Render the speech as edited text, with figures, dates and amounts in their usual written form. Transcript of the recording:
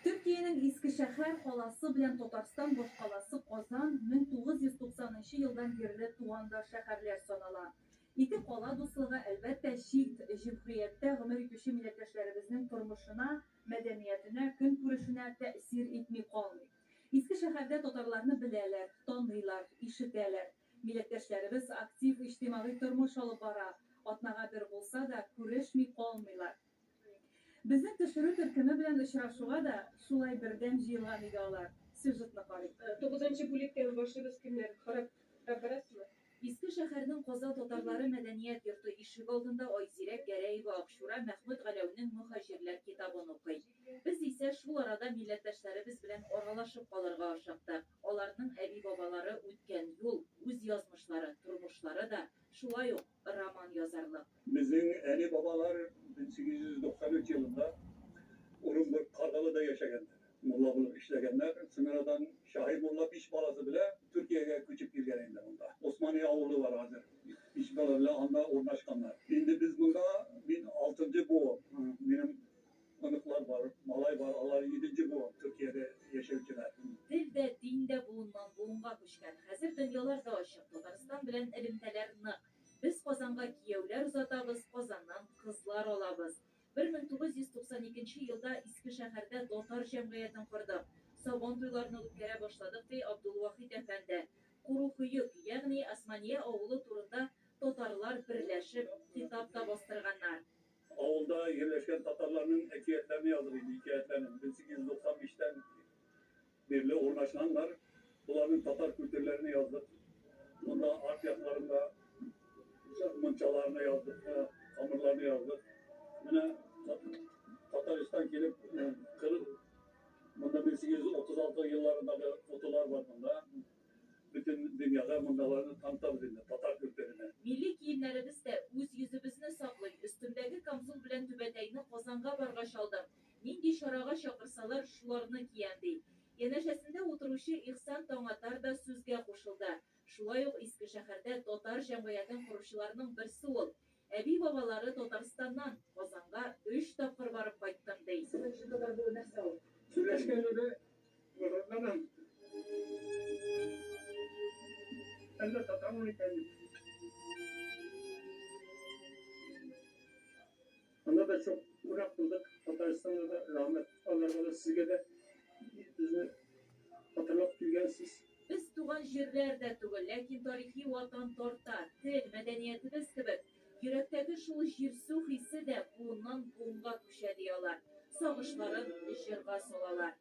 Türkiye'nin Eskişehir qalası bilen Tatarstan boşqalası Qozan 1990 yıldan beri tuğanda şehirler sanala. İki qala dostluğu elbette şiit, cumhuriyette ömür köşe milletleşlerimizin turmuşuna, medeniyetine, gün kuruşuna tesir etmey kalmıyor. Eskişehir'de Tatarlarını bilerler, tanıylar, işiterler. Milletleşlerimiz aktif içtimai turmuş alıp bara, atnağa bir bulsa da kuruşmay kalmıyorlar. Bizim teşhirü Türk'ümü bilen ışıraşığa da şulay birden jiyilgan idealar. Süjetine qarayıp. 9. bulikten başlıyoruz kimler? Rabarası mı? Eskişehir'nin Qozan Tatarları Medeniyet Yurtu işik altında Ayzirek Gereği ve Akşura Mehmet Galev'nin Muhacirler kitabını okuy. Biz ise şu arada milletleşlerimiz bilen oralaşıp kalırga aşıqtık. Onlarının ebi babaları ütken yol, üz yazmışları, turmuşları da şulay yok roman yazarlık. Bizim eli babalar 1893 yılında Urumburg Kargalı'da yaşayanlar. Molla bulup işleyenler. Sınırdan Şahi Molla Piş balası bile Türkiye'ye küçük girgenler onda. Osmaniye avulu var hazır. Piş bala bile anda ornaşkanlar. Şimdi biz bunda 1006. bu. Benim tanıklar var, malay var, Allah 7. bu Türkiye'de yaşayıcılar. Dilde, dinde bulunan buğunga kuşkan. Hazır dünyalarda aşık Tatarstan bilen elimtelerine. Biz Qozan'a kiyevler uzatabız, Qozan'dan kızlar olabız. 1992 yılda Eskişehir'de Tatar cemiyetini kurduk. Sabon toylarını ötkere başladık ve Abdülvahid Efendi. Kurukuyuk, yani Osmaniye oğlu turunda Tatarlar birleşip kitapta bastırganlar. Avulda yerleşken Tatarların ekiyetlerini yazılıydı, hikayetlerini. 1895'ten beri ornaşlanlar. Bunların Tatar kültürlerini yazdık. Bunda Akyaklarında mınçalarını yazdık, hamurlarını yazdık. Yine Tataristan gelip bunda 1836 yıllarında da fotolar var bunda. Bütün dünyada bundalarını tanıtabildiğinde Tatar kültürüne. Milli giyimlerimiz de üz yüzümüzünü saklayın. Üstümdeki kamzul bilen tübeteyini Qozan'a bargaş aldım. Nindi şarağa şakırsalar şularını giyendi. Yeneşesinde oturuşu İhsan Tağatar da sözge koşuldu. Şulay ok Eskişehir'de Tatar cemiyetin kuruşularının birisi ol. Ebi babaları Tatarstan'dan Qozan'a 3 tapkır barıp kayttım deydi. Şu kadar böyle nasıl olur? Söyleşken öyle öğretmenim. Ben de Tatar'ın efendim. Onda da çok uğrak bulduk. Tataristan'da da rahmet. Allah'a da sizge de bizi hatırlap gelgensiz. Biz tuğan jirlerde tuğul, lakin tarihi vatan torta, til, medeniyetimiz gibi. Yürekteki şu jirsuh hissi de bundan buğunga kuşediyorlar. Savaşların jirga solalar.